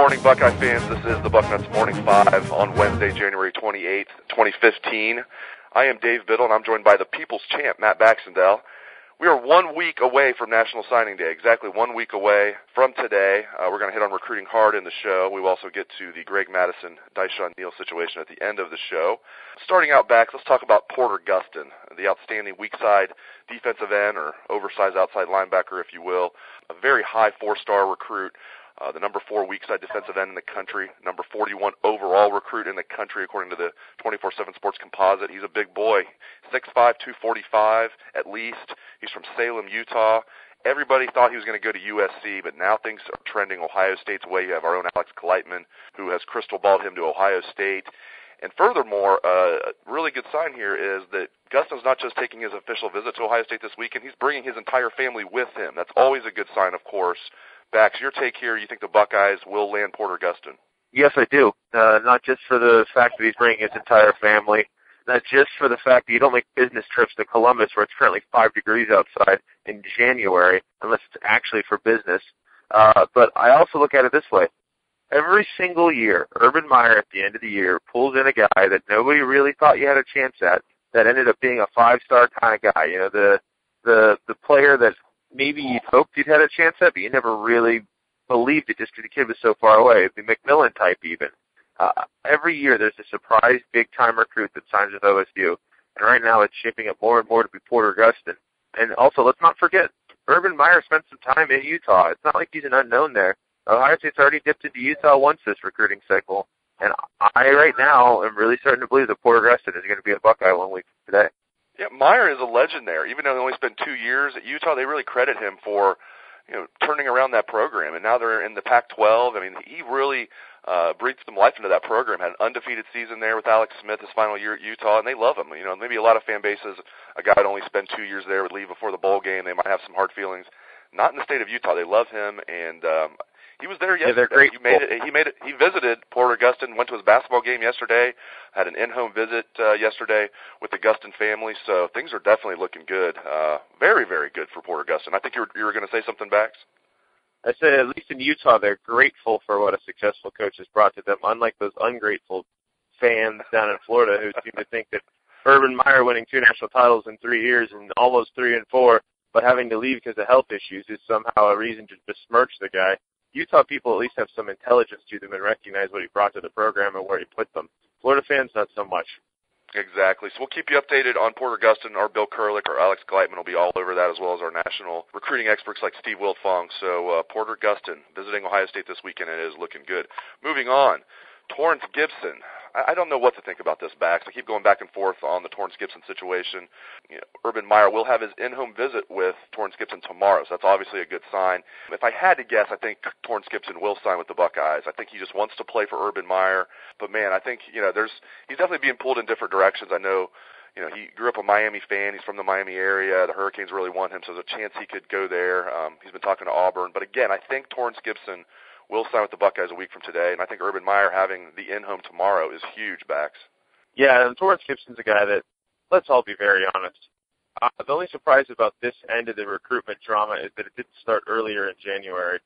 morning, Buckeye fans. This is the Bucknuts Morning 5 on Wednesday, January 28th, 2015. I am Dave Biddle, and I'm joined by the People's Champ, Matt Baxendell. We are 1 week away from National Signing Day, exactly 1 week away from today. We're going to hit on recruiting hard in the show. We will also get to the Greg Mattison, Dyshon Neal situation at the end of the show. Starting out back, let's talk about Porter Gustin, the outstanding weak side defensive end or oversized outside linebacker, if you will. A very high four-star recruit. The number 4 weak side defensive end in the country, number 41 overall recruit in the country according to the 24/7 Sports Composite. He's a big boy, 6'5", 245 at least. He's from Salem, Utah. Everybody thought he was going to go to USC, but now things are trending Ohio State's way. You have our own Alex Gleitman, who has crystal balled him to Ohio State. And furthermore, a really good sign here is that Gustin's not just taking his official visit to Ohio State this weekend, he's bringing his entire family with him. That's always a good sign, of course. Bax, your take here, you think the Buckeyes will land Porter Gustin? Yes, I do. Not just for the fact that he's bringing his entire family, not just for the fact that you don't make business trips to Columbus where it's currently 5 degrees outside in January, unless it's actually for business. But I also look at it this way. Every single year, Urban Meyer at the end of the year pulls in a guy that nobody really thought you had a chance at, that ended up being a 5-star kind of guy. You know, the player that maybe you'd hoped you'd had a chance at, but you never really believed it just because the kid was so far away. The McMillan type even. Every year there's a surprise big-time recruit that signs with OSU, and right now it's shaping up more and more to be Porter Gustin. And also, let's not forget, Urban Meyer spent some time in Utah. It's not like he's an unknown there. Ohio State's already dipped into Utah once this recruiting cycle, and I right now am really starting to believe that Porter Gustin is going to be a Buckeye 1 week from today. Yeah, Meyer is a legend there. Even though he only spent 2 years at Utah, they really credit him for, turning around that program. And now they're in the Pac-12. I mean, he really breathed some life into that program. Had an undefeated season there with Alex Smith his final year at Utah, and they love him. You know, maybe a lot of fan bases, a guy that only spent 2 years there would leave before the bowl game. They might have some hard feelings. Not in the state of Utah. They love him, and he was there yesterday. Yeah, they're great. He visited Porter Gustin, went to his basketball game yesterday, had an in-home visit yesterday with the Gustin family. So things are definitely looking good. Very, very good for Porter Gustin. I think you were going to say something, Bax? I say at least in Utah, they're grateful for what a successful coach has brought to them, unlike those ungrateful fans down in Florida who seem to think that Urban Meyer winning 2 national titles in 3 years and almost 3 and 4, but having to leave because of health issues is somehow a reason to besmirch the guy. Utah people at least have some intelligence to them and recognize what he brought to the program and where he put them. Florida fans, not so much. Exactly. So we'll keep you updated on Porter Gustin. Our Bill Kurlick or Alex Gleitman will be all over that, as well as our national recruiting experts like Steve Wiltfong. So Porter Gustin visiting Ohio State this weekend, and it is looking good. Moving on, Torrance Gibson. I don't know what to think about this, Bax. I keep going back and forth on the Torrance Gibson situation. Urban Meyer will have his in-home visit with Torrance Gibson tomorrow, so that's obviously a good sign. If I had to guess, I think Torrance Gibson will sign with the Buckeyes. I think he just wants to play for Urban Meyer. But, man, I think, he's definitely being pulled in different directions. I know, he grew up a Miami fan. He's from the Miami area. The Hurricanes really want him, so there's a chance he could go there. He's been talking to Auburn. But, again, I think Torrance Gibson will sign with the Buckeyes a week from today, and I think Urban Meyer having the in-home tomorrow is huge, Bax. Yeah, and Torrance Gibson's a guy that, let's all be very honest, the only surprise about this end of the recruitment drama is that it didn't start earlier in January.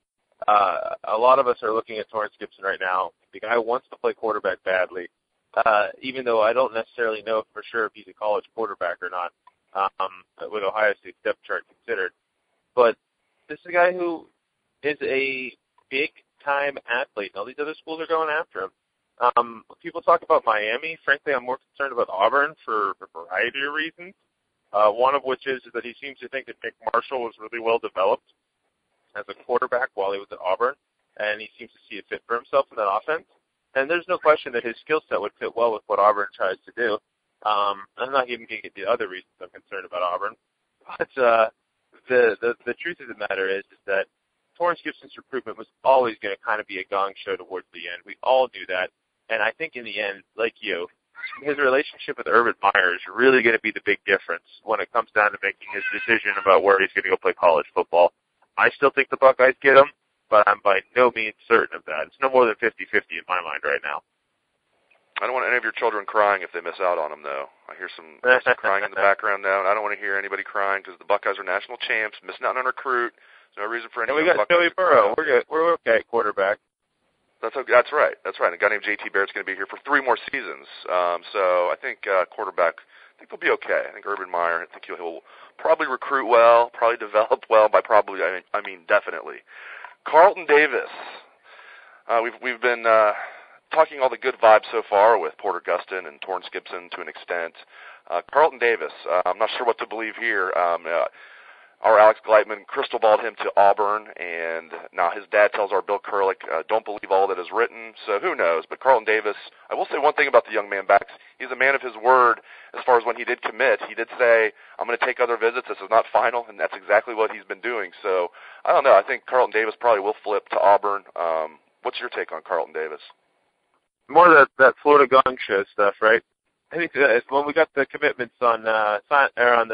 A lot of us are looking at Torrance Gibson right now. The guy wants to play quarterback badly, even though I don't necessarily know for sure if he's a college quarterback or not, with Ohio State's depth chart considered. But this is a guy who is a big-time athlete, and all these other schools are going after him. People talk about Miami. Frankly, I'm more concerned about Auburn for a variety of reasons. One of which is that he seems to think that Nick Marshall was really well developed as a quarterback while he was at Auburn, and he seems to see a fit for himself in that offense. And there's no question that his skill set would fit well with what Auburn tries to do. I'm not even going to get the other reasons I'm concerned about Auburn. But the truth of the matter is that Torrance Gibson's recruitment was always going to kind of be a gong show towards the end. We all knew that. And I think in the end, like you, his relationship with Urban Meyer is really going to be the big difference when it comes down to making his decision about where he's going to go play college football. I still think the Buckeyes get him, but I'm by no means certain of that. It's no more than 50-50 in my mind right now. I don't want any of your children crying if they miss out on him, though. I hear some crying in the background now, and I don't want to hear anybody crying because the Buckeyes are national champs, missing out on a recruit. There's no reason for any. And we got Joey Burrow. We're okay at quarterback. That's right. That's right. A guy named J.T. Barrett's going to be here for 3 more seasons. So I think quarterback, I think they'll be okay. I think Urban Meyer, I think he'll probably recruit well, probably develop well. By probably, I mean definitely. Carlton Davis. We've been talking all the good vibes so far with Porter Gustin and Torrance Gibson to an extent. Carlton Davis, I'm not sure what to believe here. Our Alex Gleitman crystal balled him to Auburn, and now his dad tells our Bill Kurlick, don't believe all that is written, so who knows. But Carlton Davis, I will say one thing about the young man back. He's a man of his word as far as when he did commit. He did say, I'm going to take other visits. This is not final, and that's exactly what he's been doing. So I don't know. I think Carlton Davis probably will flip to Auburn. What's your take on Carlton Davis? More that Florida Gong Show stuff, right? I think when we got the commitments on the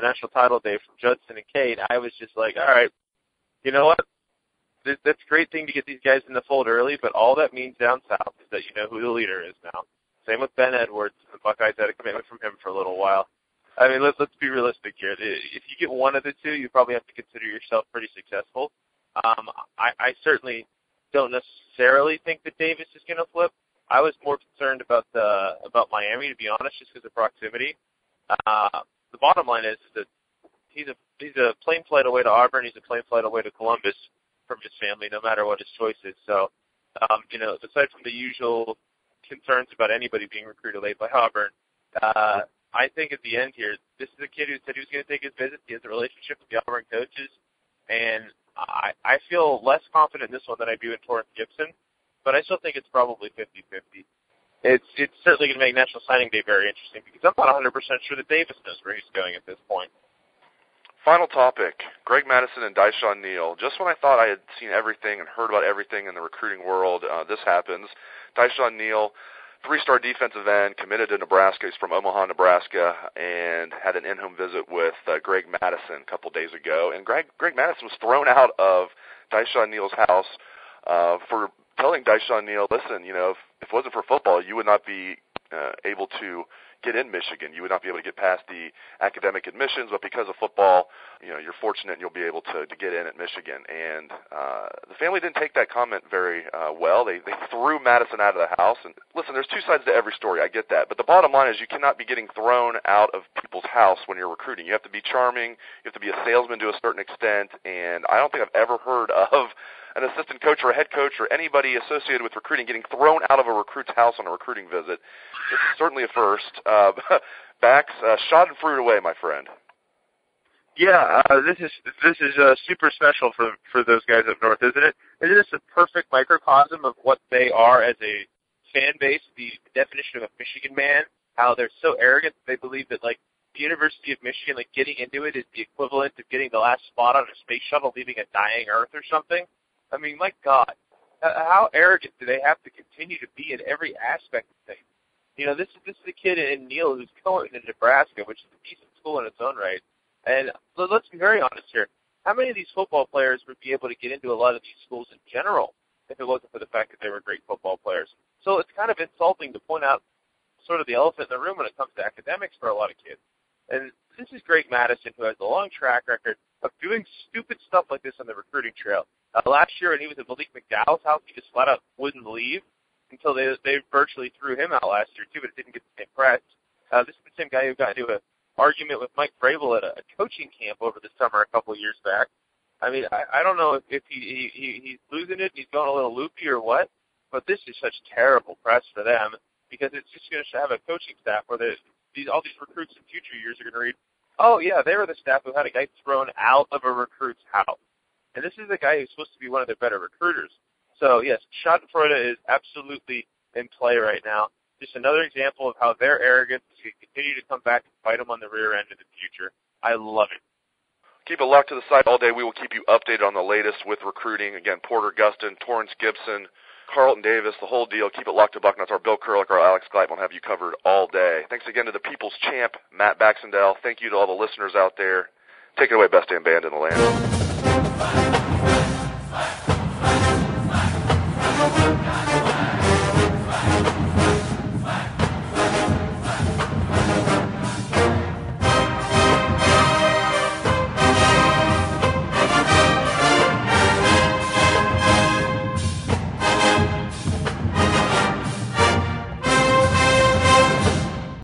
national title day from Judson and Cade, I was just like, all right, you know what? That's a great thing to get these guys in the fold early, but all that means down south is that you know who the leader is now. Same with Ben Edwards. The Buckeyes had a commitment from him for a little while. I mean, let's be realistic here. If you get one of the two, you probably have to consider yourself pretty successful. I certainly don't necessarily think that Davis is going to flip. I was more concerned about Miami, to be honest, just because of proximity. The bottom line is that he's a plane flight away to Auburn. He's a plane flight away to Columbus from his family, no matter what his choice is. So, aside from the usual concerns about anybody being recruited late by Auburn, I think at the end here, this is a kid who said he was going to take his visit. He has a relationship with the Auburn coaches, and I feel less confident in this one than I do in Torrance Gibson. But I still think it's probably 50-50. It's certainly going to make National Signing Day very interesting because I'm not 100% sure that Davis knows where he's going at this point. Final topic, Greg Mattison and Dyshawn Neal. Just when I thought I had seen everything and heard about everything in the recruiting world, this happens. Dyshawn Neal, 3-star defensive end, committed to Nebraska. He's from Omaha, Nebraska, and had an in-home visit with Greg Mattison a couple days ago. And Greg Mattison was thrown out of Dyshawn Neal's house for telling Dyshawn Neal, listen, if it wasn't for football, you would not be able to get in Michigan. You would not be able to get past the academic admissions, but because of football, you're fortunate and you'll be able to get in at Michigan. And the family didn't take that comment very well. They threw Madison out of the house. And listen, there's 2 sides to every story. I get that. But the bottom line is you cannot be getting thrown out of people's house when you're recruiting. You have to be charming. You have to be a salesman to a certain extent. And I don't think I've ever heard of an assistant coach or a head coach or anybody associated with recruiting getting thrown out of a recruit's house on a recruiting visit. This is certainly a first. Bax, shot and fruit away, my friend. Yeah, this is super special for those guys up north, isn't it? Isn't this a perfect microcosm of what they are as a fan base, the definition of a Michigan man, how they're so arrogant that they believe that, like, the University of Michigan, like, getting into it is the equivalent of getting the last spot on a space shuttle leaving a dying Earth or something? I mean, my God, how arrogant do they have to continue to be in every aspect of things? This is the kid in Neal who's going to Nebraska, which is a decent school in its own right. And let's be very honest here. How many of these football players would be able to get into a lot of these schools in general if it wasn't for the fact that they were great football players? So it's kind of insulting to point out sort of the elephant in the room when it comes to academics for a lot of kids. And this is Greg Mattison, who has a long track record of doing stupid stuff like this on the recruiting trail. Last year when he was at Malik McDowell's house, he just flat out wouldn't leave until they virtually threw him out last year, too, but it didn't get the same press. This is the same guy who got into an argument with Mike Vrabel at a coaching camp over the summer a couple of years back. I mean, I don't know if he's losing it, he's going a little loopy or what, but this is such terrible press for them because it's just going to have a coaching staff where all these recruits in future years are going to read, oh, yeah, they were the staff who had a guy thrown out of a recruit's house. And this is a guy who's supposed to be one of their better recruiters. So, yes, Schadenfreude is absolutely in play right now. Just another example of how their arrogance can continue to come back and fight them on the rear end in the future. I love it. Keep it locked to the site all day. We will keep you updated on the latest with recruiting. Again, Porter Gustin, Torrance Gibson, Carlton Davis, the whole deal. Keep it locked to Bucknuts. Our Bill Kurlick, our Alex Gleitman will have you covered all day. Thanks again to the people's champ, Matt Baxendell. Thank you to all the listeners out there. Take it away, best damn band in the land.